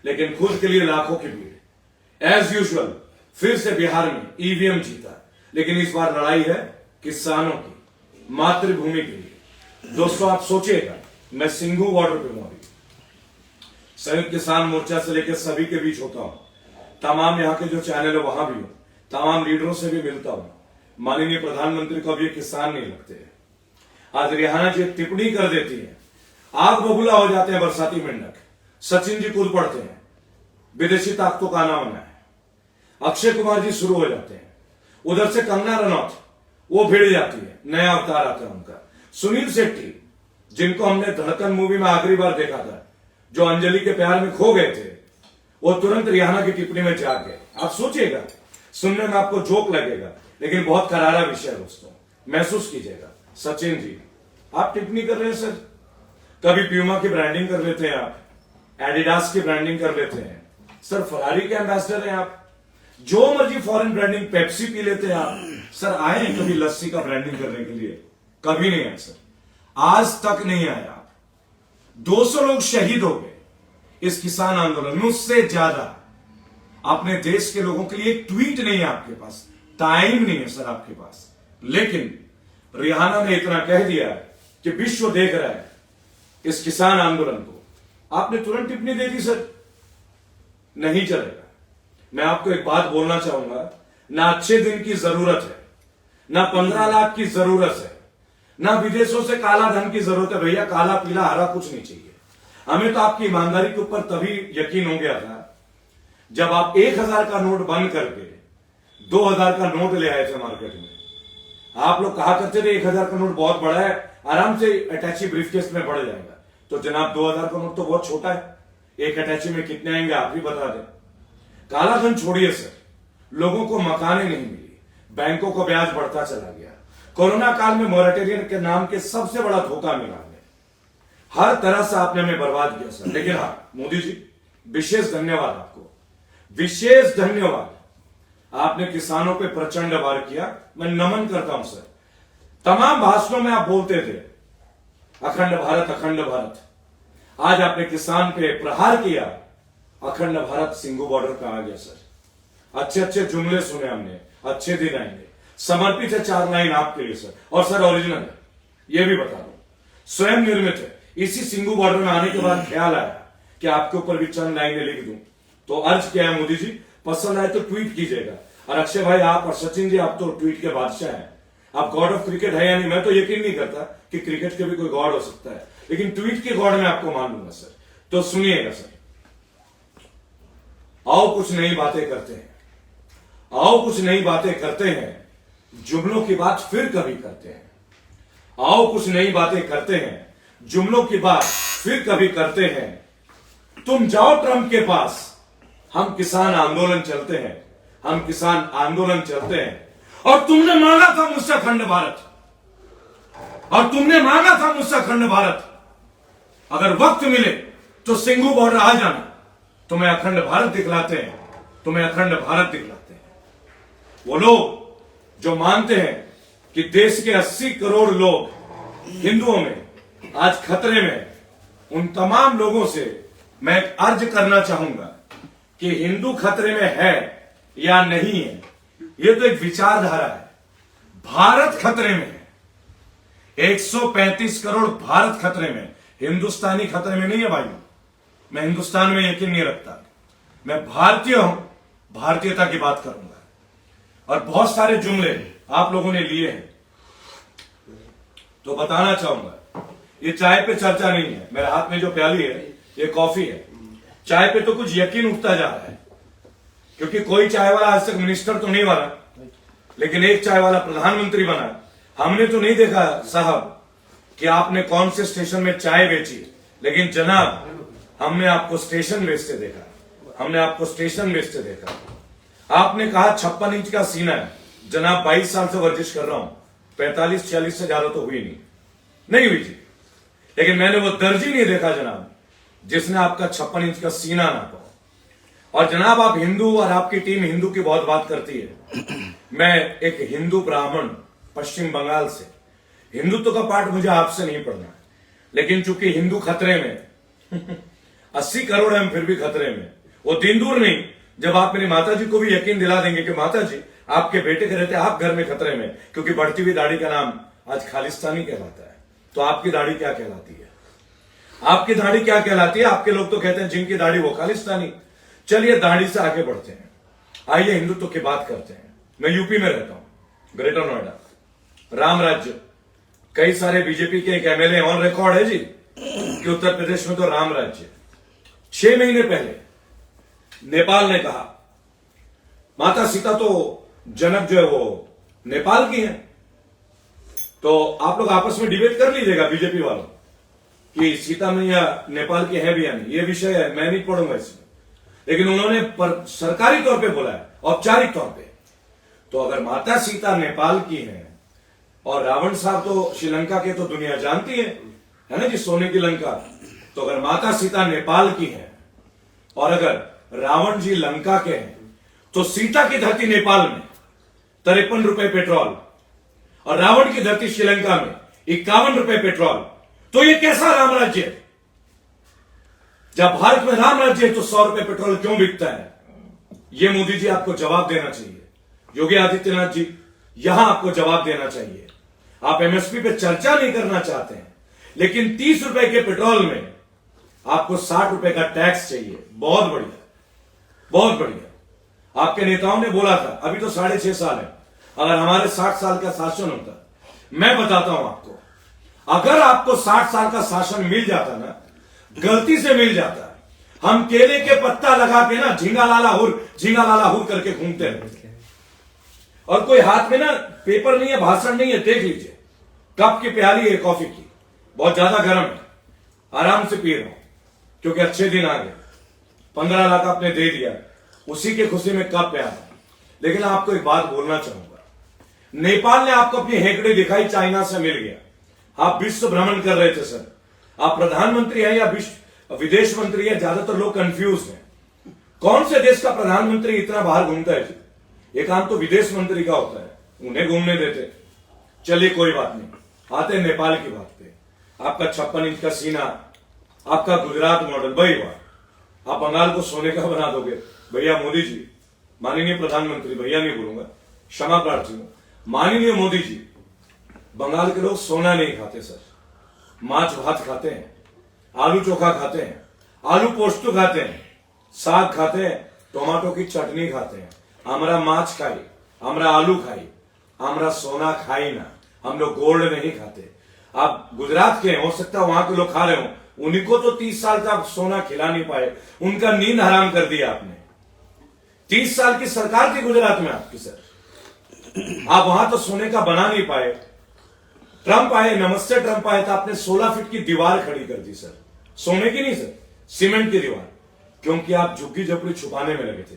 लेकिन खुद के लिए लाखों की भीड़। एज यूजुअल फिर से बिहार में ईवीएम जीता, लेकिन इस बार लड़ाई है किसानों की, मातृभूमि के लिए। दोस्तों आप सोचिएगा, मैं सिंघू बॉर्डर पे हूं, संयुक्त किसान मोर्चा से लेकर सभी के बीच होता हूं, तमाम यहां के जो चैनल है वहां भी हूं, तमाम लीडरों से भी मिलता हूं। माननीय प्रधानमंत्री को अब ये किसान नहीं लगते हैं। आज रिहाना जी टिप्पणी कर देती है, आग बबूला हो जाते हैं बरसाती मेंढक। सचिन जी कूद पड़ते हैं, विदेशी ताकतों का आना बना है। अक्षय कुमार जी शुरू हो जाते हैं, उधर से कंगना रनौत वो भिड़ जाती है, नया अवतार आता है उनका। सुनील शेट्टी जिनको हमने धड़कन मूवी में आखिरी बार देखा था, जो अंजलि के प्यार में खो गए थे, वो तुरंत रिहाना की टिप्पणी में जाग गए। आप सोचिएगा, सुनने में आपको जोक लगेगा, लेकिन बहुत करारा विषय है दोस्तों, महसूस कीजिएगा। सचिन जी आप टिप्पणी कर रहे हैं सर, कभी प्यूमा की ब्रांडिंग कर लेते हैं आप, एडिडास की ब्रांडिंग कर लेते हैं सर, फरारी के एम्बेसडर हैं आप, जो मर्जी फॉरेन ब्रांडिंग, पेप्सी पी लेते हैं आप सर। आए हैं कभी लस्सी का ब्रांडिंग करने के लिए? कभी नहीं आए सर, आज तक नहीं आए आप। 200 लोग शहीद हो गए इस किसान आंदोलन में, उससे ज्यादा। अपने देश के लोगों के लिए एक ट्वीट नहीं है आपके पास, टाइम नहीं है सर आपके पास। लेकिन रिहाना ने इतना कह दिया कि विश्व देख रहा है इस किसान आंदोलन को, आपने तुरंत टिप्पणी दे दी सर। नहीं चलेगा। मैं आपको एक बात बोलना चाहूंगा, ना अच्छे दिन की जरूरत है, ना 15 लाख की जरूरत है, ना विदेशों से काला धन की जरूरत है। भैया काला पीला हरा कुछ नहीं चाहिए हमें। तो आपकी ईमानदारी के ऊपर तभी यकीन हो गया था जब आप 1000 का नोट बंद करके 2000 का नोट ले आए थे मार्केट में। आप लोग कहा करते थे 1000 का नोट बहुत बड़ा है, आराम से अटैची ब्रीफकेस में बढ़ जाएगा। तो जनाब 2000 का नोट तो बहुत छोटा है, एक अटैची में कितने आएंगे आप ही बता दें। काला धन छोड़िए सर, लोगों को मकानें नहीं मिली, बैंकों को ब्याज बढ़ता चला गया। कोरोना काल में मॉरेटोरियम के नाम के सबसे बड़ा धोखा मिला हमें, हर तरह से आपने हमें बर्बाद किया सर। लेकिन हाँ मोदी जी, विशेष धन्यवाद आपको, विशेष धन्यवाद। आपने किसानों पे प्रचंड वार किया, मैं नमन करता हूं सर। तमाम भाषणों में आप बोलते थे अखंड भारत, अखंड भारत। आज आपने किसान पे प्रहार किया, अखंड भारत सिंघू बॉर्डर पे आ गया सर। अच्छे अच्छे जुमले सुने हमने, अच्छे दिन आएंगे। समर्पित है 4 लाइन आपके लिए सर, और सर ओरिजिनल है, ये भी बता दो, स्वयं निर्मित है। इसी सिंघू बॉर्डर में आने के बाद ख्याल आया कि आपके ऊपर भी चंद लाइनें लिख दूं, तो अर्ज किया है मोदी जी, पसंद आए तो ट्वीट कीजिएगा। और अक्षय भाई आप और सचिन जी, आप तो ट्वीट के बादशाह हैं। आप गॉड ऑफ क्रिकेट है या नहीं, मैं तो यकीन नहीं करता कि क्रिकेट के भी कोई गॉड हो सकता है, लेकिन ट्वीट के गॉड में आपको मान लूंगा सर। तो सुनिएगा सर, आओ कुछ नई बातें करते हैं, आओ कुछ नई बातें करते हैं, जुमलों की बात फिर कभी करते हैं। आओ कुछ नई बातें करते हैं, जुमलों की बात फिर कभी करते हैं। तुम जाओ ट्रंप के पास, हम किसान आंदोलन चलते हैं, हम किसान आंदोलन चलते हैं। और तुमने मांगा था मुझसे अखंड भारत, और तुमने मांगा था मुझसे अखंड भारत। अगर वक्त मिले तो सिंघू बॉर्डर आ जाना, तुम्हें अखंड भारत दिखलाते हैं, तुम्हें अखंड भारत दिखलाते हैं। वो लोग जो मानते हैं कि देश के 80 करोड़ लोग हिंदुओं में आज खतरे में, उन तमाम लोगों से मैं अर्ज करना चाहूंगा कि हिंदू खतरे में है या नहीं है, ये तो एक विचारधारा है। भारत खतरे में है, 135 करोड़ भारत खतरे में, हिंदुस्तानी खतरे में नहीं है भाई। मैं हिंदुस्तान में यकीन नहीं रखता, मैं भारतीय हूं, भारतीयता की बात करूंगा। और बहुत सारे जुमले आप लोगों ने लिए हैं, तो बताना चाहूंगा, ये चाय पे चर्चा नहीं है। मेरे हाथ में जो प्याली है ये कॉफी है। चाय पे तो कुछ यकीन उठता जा रहा है, क्योंकि कोई चाय वाला आज तक मिनिस्टर तो नहीं बना, लेकिन एक चाय वाला प्रधानमंत्री बना। हमने तो नहीं देखा साहब कि आपने कौन से स्टेशन में चाय बेची, लेकिन जनाब हमने आपको स्टेशन बेचते देखा, हमने आपको स्टेशन बेचते देखा। आपने कहा 56 इंच का सीना है, जनाब 22 साल से वर्जिश कर रहा हूं, 45-46 से ज्यादा तो हुई नहीं हुई जी, लेकिन मैंने वो दर्जी नहीं देखा जनाब जिसने आपका 56 इंच का सीना नापा। और जनाब आप हिंदू, और आपकी टीम हिंदू की बहुत बात करती है। मैं एक हिंदू ब्राह्मण पश्चिम बंगाल से, हिंदुत्व का पाठ मुझे आपसे नहीं पढ़ना, लेकिन चूंकि हिंदू खतरे में 80 करोड़ है, हम फिर भी खतरे में। वो दिन दूर नहीं जब आप मेरी माता जी को भी यकीन दिला देंगे कि माता जी आपके बेटे के रहते आप घर में खतरे में, क्योंकि बढ़ती हुई दाढ़ी का नाम आज खालिस्तानी कहलाता है। तो आपकी दाढ़ी क्या कहलाती है? आपकी दाढ़ी क्या कहलाती है? आपके लोग तो कहते हैं जिनकी दाढ़ी वो खालिस्तानी। चलिए दाढ़ी से आगे बढ़ते हैं, आइए हिंदुत्व की बात करते हैं। मैं यूपी में रहता हूं, ग्रेटर नोएडा, राम राज्य। कई सारे बीजेपी के एक एमएलए ऑन रिकॉर्ड है जी कि उत्तर प्रदेश में तो राम राज्य। 6 महीने पहले नेपाल ने कहा माता सीता तो जनक जो है वो नेपाल की है। तो आप लोग आपस में डिबेट कर लीजिएगा बीजेपी वालों कि सीता मैया नेपाल की है भी या नहीं। ये विषय है, मैं नहीं पढ़ूंगा इसमें, लेकिन उन्होंने सरकारी तौर पे बोला है, औपचारिक तौर पे। तो अगर माता सीता नेपाल की है और रावण साहब तो श्रीलंका के, तो दुनिया जानती है ना जी, सोने की लंका। तो अगर माता सीता नेपाल की है और अगर रावण जी लंका के हैं, तो सीता की धरती नेपाल में 53 रुपए पेट्रोल और रावण की धरती श्रीलंका में 51 रुपए पेट्रोल। तो ये कैसा राम राज्य है? जब भारत में राम राज्य है तो 100 रुपए पेट्रोल क्यों बिकता है? ये मोदी जी आपको जवाब देना चाहिए, योगी आदित्यनाथ जी यहां आपको जवाब देना चाहिए। आप एमएसपी पे चर्चा नहीं करना चाहते हैं, लेकिन 30 रुपए के पेट्रोल में आपको 60 रुपए का टैक्स चाहिए। बहुत बढ़िया, बहुत बढ़िया। आपके नेताओं ने बोला था अभी तो 6.5 साल है, अगर हमारे 60 साल का शासन होता, मैं बताता हूं आपको, अगर आपको 60 साल का शासन मिल जाता ना, गलती से मिल जाता, हम केले के पत्ता लगा के ना झींगा लाला हुर करके घूमते रहते। और कोई हाथ में ना पेपर नहीं है, भाषण नहीं है, देख लीजिए, कप की प्याली है कॉफी की, बहुत ज्यादा गर्म है, आराम से पी रहा हूं क्योंकि अच्छे दिन आ गए। 15 लाख आपने दे दिया, उसी के खुशी में कप पे आ रहा। लेकिन आपको एक बात बोलना चाहूंगा, नेपाल ने आपको अपनी हेकड़ी दिखाई, चाइना से मिल गया। आप विश्व भ्रमण कर रहे थे सर, आप प्रधानमंत्री हैं या विदेश मंत्री है? ज्यादातर लोग कंफ्यूज हैं, कौन से देश का प्रधानमंत्री इतना बाहर घूमता है? ये काम तो विदेश मंत्री का होता है, उन्हें घूमने देते। चलिए कोई बात नहीं, आते हैं नेपाल की बात पे। आपका 56 इंच का सीना, आपका गुजरात मॉडल, भाई वाह, आप बंगाल को सोने का बना दोगे। भैया मोदी जी, माननीय प्रधानमंत्री, भैया नहीं बोलूंगा, क्षमा प्रार्थी हूं, माननीय मोदी जी, बंगाल के लोग सोना नहीं खाते सर, माछ भात खाते हैं, आलू चोखा खाते हैं, आलू पोस्तु खाते हैं, साग खाते हैं, टमाटो की चटनी खाते हैं। हमरा माछ खाई, हमरा आलू खाई, हमरा सोना खाई ना, हम लोग गोल्ड नहीं खाते। आप गुजरात के, हो सकता है वहां के लोग खा रहे हो, उन्हीं को तो 30 साल तक सोना खिला नहीं पाए, उनका नींद हराम कर दिया आपने। 30 साल की सरकार थी गुजरात में आपकी सर, आप वहां तो सोने का बना नहीं पाए। ट्रंप आए, नमस्ते ट्रंप आए, तो आपने 16 फीट की दीवार खड़ी कर दी सर, सोने की नहीं सर, सीमेंट की दीवार, क्योंकि आप झुग्गी झोपड़ी छुपाने में लगे थे।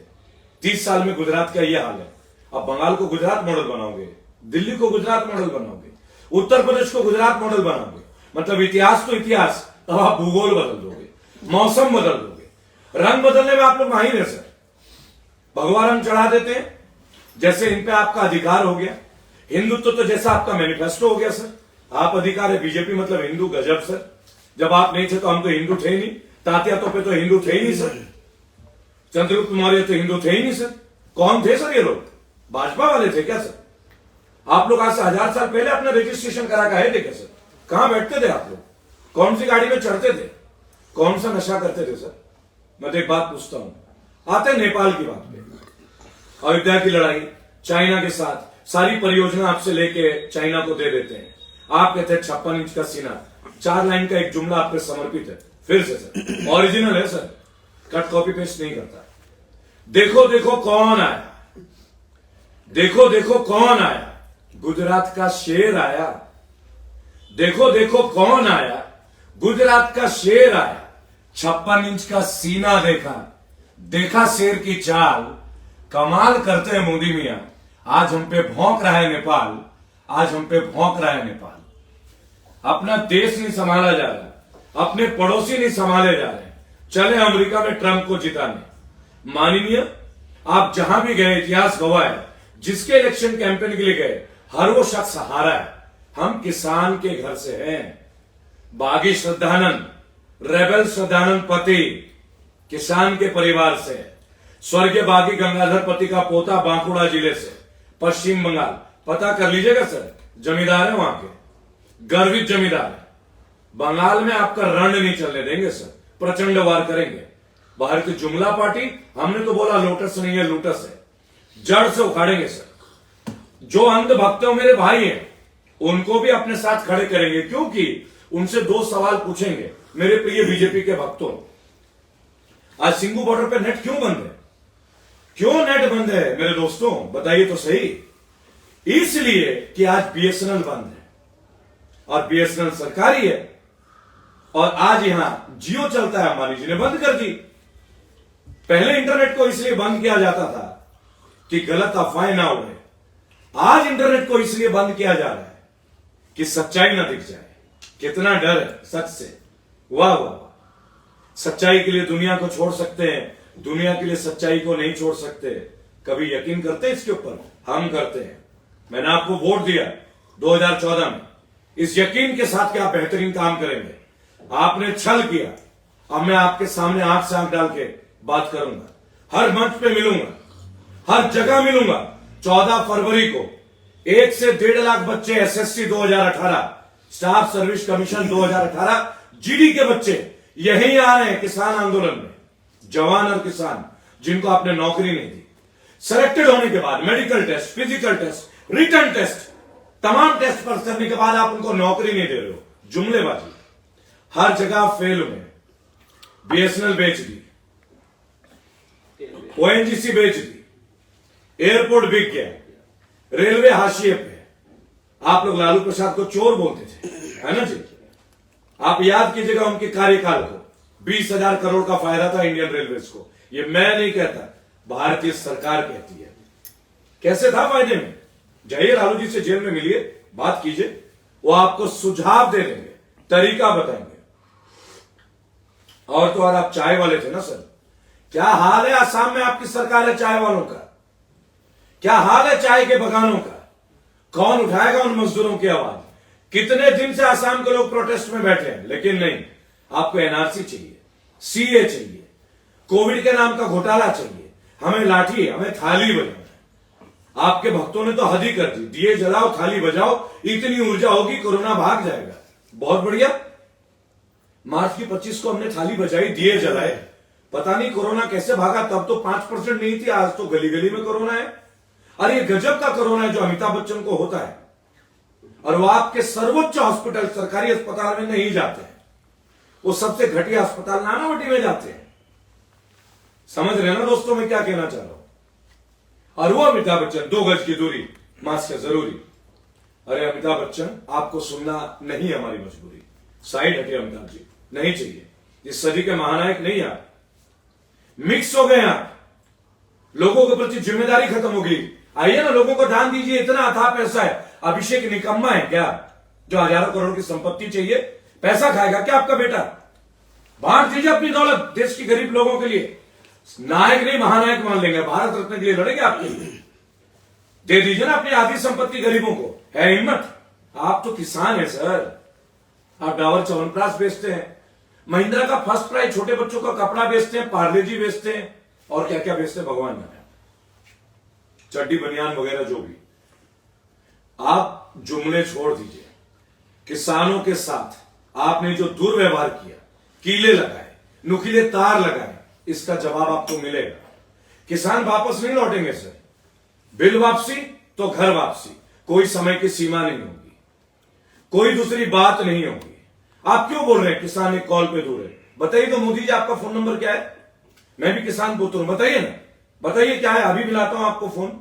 30 साल में गुजरात का यह हाल है। अब बंगाल को गुजरात मॉडल बनाओगे, दिल्ली को गुजरात मॉडल बनाओगे, उत्तर प्रदेश को गुजरात मॉडल बनाओगे, मतलब इतिहास तो इतिहास, तब आप भूगोल बदल दोगे, मौसम बदल दोगे, रंग बदलने में आप लोग माहिर है सर। भगवा रंग चढ़ा देते हैं, जैसे इन पे आपका अधिकार हो गया। हिंदुत्व तो जैसा आपका मैनिफेस्टो हो गया सर, आप अधिकार है, बीजेपी मतलब हिंदू, गजब सर। जब आप नहीं थे तो हम तो हिंदू थे ही नहीं, तात्या तोपे तो हिंदू थे ही नहीं सर, चंद्रगुप्त मौर्य तो हिंदू थे ही नहीं सर। कौन थे सर ये लोग? भाजपा वाले थे क्या सर? आप लोग आज से 1000 साल पहले अपना रजिस्ट्रेशन करा के आए थे क्या सर? कहां बैठते थे आप लोग? कौन सी गाड़ी में चढ़ते थे? कौन सा नशा करते थे सर? मैं तो एक बात पूछता हूं, आते हैं नेपाल की बात पे। अयोध्या की लड़ाई चाइना के साथ, सारी परियोजना आपसे लेके चाइना को दे देते हैं। आप कहते हैं 56 इंच का सीना, 4 लाइन का एक जुमला आप पे समर्पित है। फिर से सर, ओरिजिनल है सर, कट कॉपी पेस्ट नहीं करता। देखो देखो कौन आया, देखो देखो कौन आया, गुजरात का शेर आया। देखो देखो कौन आया, गुजरात का शेर आया। 56 इंच का सीना देखा, देखा शेर की चाल, कमाल करते हैं मोदी मियां। आज हम पे भौंक रहा है नेपाल, आज हम पे भौंक रहा है नेपाल। अपना देश नहीं संभाला जा रहा, अपने पड़ोसी नहीं संभाले जा रहे, चले अमेरिका में ट्रंप को जिताने। माननीय, आप जहां भी गए इतिहास गवाह है, जिसके इलेक्शन कैंपेन के लिए गए हर वो शख्स हारा है। हम किसान के घर से हैं, बागी श्रद्धानंद रेबल सदानंद पति किसान के परिवार से, स्वर्गीय बागी गंगाधर पति का पोता बांकुड़ा जिले से, पश्चिम बंगाल। पता कर लीजिएगा सर, जमींदार है वहां के, गर्वित जमींदार है। बंगाल में आपका रण नहीं चलने देंगे सर, प्रचंड वार करेंगे। भारतीय जुमला पार्टी, हमने तो बोला लोटस नहीं है लूटस है, जड़ से उखाड़ेंगे सर। जो अंध भक्तों मेरे भाई हैं उनको भी अपने साथ खड़े करेंगे, क्योंकि उनसे 2 सवाल पूछेंगे। मेरे प्रिय बीजेपी के भक्तों, आज सिंगू बॉर्डर पे नेट क्यों बंद है? क्यों नेट बंद है मेरे दोस्तों, बताइए तो सही। इसलिए कि आज बीएसएनएल बंद है, और बीएसएनएल सरकारी है, और आज यहां जियो चलता है, अंबानी जी ने बंद कर दी। पहले इंटरनेट को इसलिए बंद किया जाता था कि गलत अफवाहें ना उड़े। आज इंटरनेट को इसलिए बंद किया जा रहा है कि सच्चाई ना दिख जाए। कितना डर है सच से, वाह वाह वाह। सच्चाई के लिए दुनिया को छोड़ सकते हैं, दुनिया के लिए सच्चाई को नहीं छोड़ सकते। कभी यकीन करते हैं इसके ऊपर? हम करते हैं। मैंने आपको वोट दिया 2014 में, इस यकीन के साथ कि आप बेहतरीन काम करेंगे। आपने छल किया, अब मैं आपके सामने आंख से आंख डाल के बात करूंगा, हर मंच पे मिलूंगा, हर जगह मिलूंगा। 14 फरवरी को 1 से 1.5 लाख बच्चे SSC 2018, staff service commission 2018, GD के बच्चे यहीं आ रहे हैं किसान आंदोलन में। जवान और किसान जिनको आपने नौकरी नहीं दी, सेलेक्टेड होने के बाद medical test, physical test, written test, तमाम टेस्ट पास करने के बाद आप उनको नौकरी नहीं दे रहे हो, जुमलेबाजी। हर जगह फेल हुए। बीएसएनएल बेच दी, ओएनजीसी बेच दी, एयरपोर्ट बिक गया, रेलवे हाशिए पे। आप लोग लालू प्रसाद को चोर बोलते थे, है ना जी? आप याद कीजिएगा उनके कार्यकाल को, 20,000 करोड़ का फायदा था इंडियन रेलवेज को। ये मैं नहीं कहता, भारतीय सरकार कहती है। कैसे था फायदे में? जाइए लालू जी से जेल में मिलिए, बात कीजिए, वो आपको सुझाव दे देंगे, तरीका बताएंगे। और तो और आप चाय वाले थे ना सर, क्या हाल है आसाम में आपकी सरकार है चाय वालों का? क्या हाल है चाय के बगानों का? कौन उठाएगा उन मजदूरों की आवाज? कितने दिन से आसाम के लोग प्रोटेस्ट में बैठे हैं, लेकिन नहीं, आपको एनआरसी चाहिए, सीए चाहिए, कोविड के नाम का घोटाला चाहिए, हमें लाठी, हमें थाली बजाना। आपके भक्तों ने तो हद ही कर दी, दिए जलाओ थाली बजाओ, इतनी ऊर्जा होगी कोरोना भाग जाएगा। बहुत बढ़िया, मार्च की 25 को हमने थाली बजाई, दिए जलाए, पता नहीं कोरोना कैसे भागा। तब तो 5% नहीं थी, आज तो गली गली में कोरोना है। अरे ये गजब का कोरोना है जो अमिताभ बच्चन को होता है, और वो आपके सर्वोच्च हॉस्पिटल सरकारी अस्पताल में नहीं जाते हैं, वो सबसे घटिया अस्पताल नानावटी में जाते हैं। समझ रहे हैं ना दोस्तों मैं क्या कहना चाह रहा हूं? और वो अमिताभ बच्चन 2 गज की दूरी, मास्क है जरूरी। अरे अमिताभ बच्चन, आपको सुनना नहीं है हमारी मजबूरी, साइड हटिए अमिताभ जी, नहीं चाहिए। इस सदी के महानायक नहीं आप, मिक्स हो गए आप, लोगों के प्रति जिम्मेदारी खत्म हो गई। आइए ना, लोगों को दान दीजिए, इतना अथाह पैसा है। अभिषेक निकम्मा है क्या जो हजारों करोड़ की संपत्ति चाहिए? पैसा खाएगा क्या आपका बेटा? बांट दीजिए अपनी दौलत देश के गरीब लोगों के लिए। नायक नहीं महानायक मान लेंगे, भारत रत्न के लिए लड़ेंगे आपके लिए। दे दीजिए ना अपनी आधी संपत्ति गरीबों को, है हिम्मत? आप तो किसान है सर, आप डाबर च्यवनप्राश बेचते हैं, महिंद्रा का फर्स्ट प्राइज छोटे बच्चों का कपड़ा बेचते हैं, पार्ले जी बेचते हैं, और क्या क्या बेचते हैं भगवान जाने, चड्डी बनियान वगैरह जो भी। आप जुमले छोड़ दीजिए। किसानों के साथ आपने जो दुर्व्यवहार किया, कीले लगाए, नुकीले तार लगाए, इसका जवाब आपको मिलेगा। किसान वापस नहीं लौटेंगे सर, बिल वापसी तो घर वापसी, कोई समय की सीमा नहीं होगी, कोई दूसरी बात नहीं होगी। आप क्यों बोल रहे हैं किसान एक कॉल पे दूर है? बताइए तो मोदी जी, आपका फोन नंबर क्या है? मैं भी किसान पुत्र हूं, बताइए ना, बताइए क्या है, अभी मिलाता हूं आपको फोन।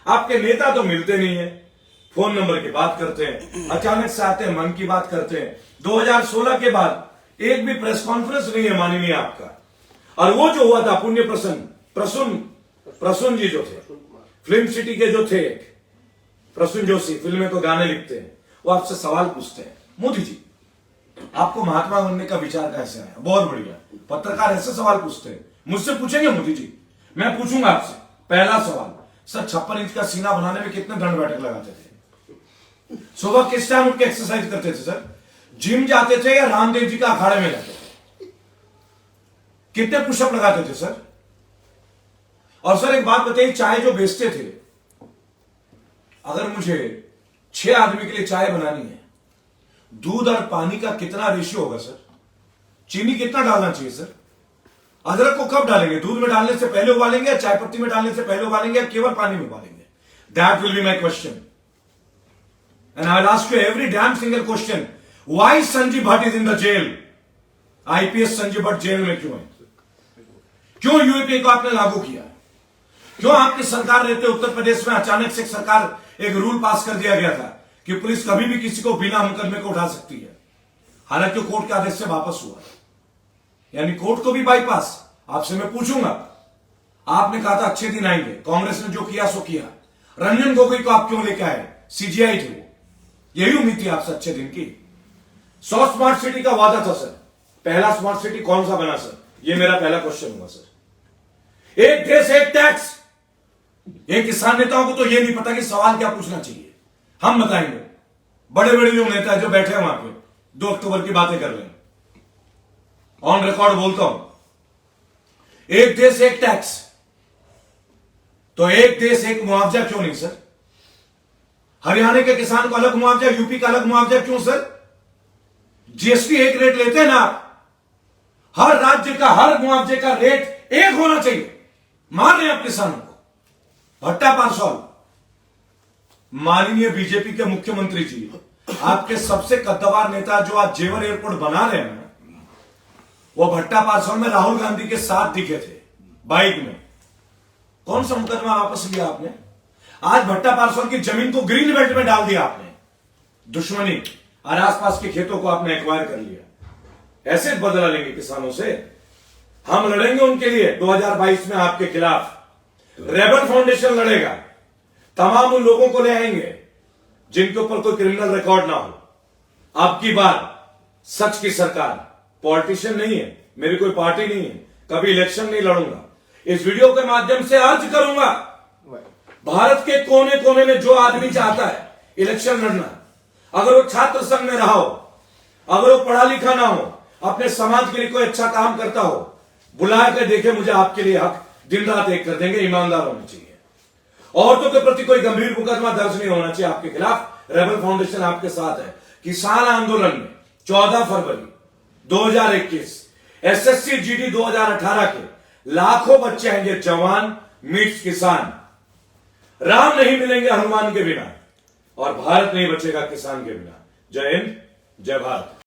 आपके नेता तो मिलते नहीं है, फोन नंबर की बात करते हैं, अचानक से आते हैं, मन की बात करते हैं। 2016 के बाद एक भी प्रेस कॉन्फ्रेंस नहीं है माननीय आपका। और वो जो हुआ था पुण्य प्रसून जी जो थे, फिल्म सिटी के जो थे, प्रसून जोशी, फिल्में तो गाने लिखते हैं, वो आपसे सवाल पूछते हैं, मोदी जी आपको महात्मा बनने का विचार कैसे आया? बहुत बढ़िया, पत्रकार ऐसे सवाल पूछते हैं, मुझसे पूछेंगे मोदी जी? मैं पूछूंगा आपसे पहला सवाल, सर 56 इंच का सीना बनाने में कितने दंड बैठक लगाते थे? सुबह किस टाइम उठ के एक्सरसाइज करते थे सर? जिम जाते थे या रामदेव जी का अखाड़े में जाते थे? कितने पुशअप लगाते थे सर? और सर एक बात बताइए, चाय जो बेचते थे, अगर मुझे 6 आदमी के लिए चाय बनानी है, दूध और पानी का कितना रेशियो होगा सर? चीनी कितना डालना चाहिए सर? अदरक को कब डालेंगे? दूध में डालने से पहले उबालेंगे या चाय पत्ती में डालने से पहले उबालेंगे या केवल पानी में उबालेंगे? That will be my question and I will ask you every damn single question. Why Sanjeev Bhatt is in the jail? IPS Sanjeev Bhatt jail में क्यों है? क्यों यूएपीए को आपने लागू किया? क्यों आपकी सरकार रहते उत्तर प्रदेश में अचानक से सरकार एक रूल पास कर दिया गया था कि पुलिस कभी भी किसी को बिना मुकदमे को उठा सकती है, हालांकि कोर्ट के आदेश से वापस हुआ, यानी कोर्ट को भी बाईपास. आपसे मैं पूछूंगा, आपने कहा था अच्छे दिन आएंगे, कांग्रेस ने जो किया सो किया. रंजन गोगोई को आप क्यों लेकर आए? सीजीआई थे वो, यही उम्मीद थी आपसे अच्छे दिन की. 100 स्मार्ट सिटी का वादा था सर, पहला स्मार्ट सिटी कौन सा बना सर? ये मेरा पहला क्वेश्चन हुआ सर. एक देश एक टैक्स. ये किसान नेताओं को तो ये नहीं पता कि सवाल क्या पूछना चाहिए. हम बताएंगे, बड़े बड़े जो नेता जो बैठे हैं वहां पे 2 अक्टूबर की बातें कर रहे हैं, ऑन रिकॉर्ड बोलता हूं, एक देश एक टैक्स. तो एक देश एक मुआवजा क्यों नहीं सर? हरियाणा के किसान को अलग मुआवजा, यूपी का अलग मुआवजा क्यों सर? जीएसटी एक रेट लेते हैं ना आप, हर राज्य का हर मुआवजे का रेट एक होना चाहिए. मान रहे हैं आप किसानों को? भट्टा पारसौल, माननीय बीजेपी के मुख्यमंत्री जी, आपके सबसे कद्दावर नेता जो आज जेवर एयरपोर्ट बना रहे हैं, वो भट्टा पारसौल में राहुल गांधी के साथ दिखे थे बाइक में. कौन सा मुकदमा वापस लिया आपने? आज भट्टा पारसौल की जमीन को ग्रीन बेल्ट में डाल दिया आपने, दुश्मनी और आसपास के खेतों को आपने एक्वायर कर लिया. ऐसे बदला लेंगे किसानों से? हम लड़ेंगे उनके लिए 2022 में आपके खिलाफ. रेबल फाउंडेशन लड़ेगा, तमाम उन लोगों को ले आएंगे जिनके ऊपर कोई क्रिमिनल रिकॉर्ड ना हो. अब की बार सच की सरकार, पॉलिटिशियन नहीं है, मेरी कोई पार्टी नहीं है, कभी इलेक्शन नहीं लड़ूंगा. इस वीडियो के माध्यम से अर्ज करूंगा, भारत के कोने कोने में जो आदमी चाहता है इलेक्शन लड़ना, अगर वो छात्र संघ में रहा हो, अगर वो पढ़ा लिखा ना हो, अपने समाज के लिए कोई अच्छा काम करता हो, बुला के देखे, मुझे आपके लिए हक दिन रात एक कर देंगे. ईमानदार होने चाहिए, औरतों के प्रति कोई गंभीर मुकदमा दर्ज नहीं होना चाहिए आपके खिलाफ. रेबल फाउंडेशन आपके साथ है. किसान आंदोलन में 14 फरवरी 2021 एसएससी जीडी 2018 के लाखों बच्चे आएंगे जवान, मीट्स किसान. राम नहीं मिलेंगे हनुमान के बिना और भारत नहीं बचेगा किसान के बिना. जय हिंद, जय भारत.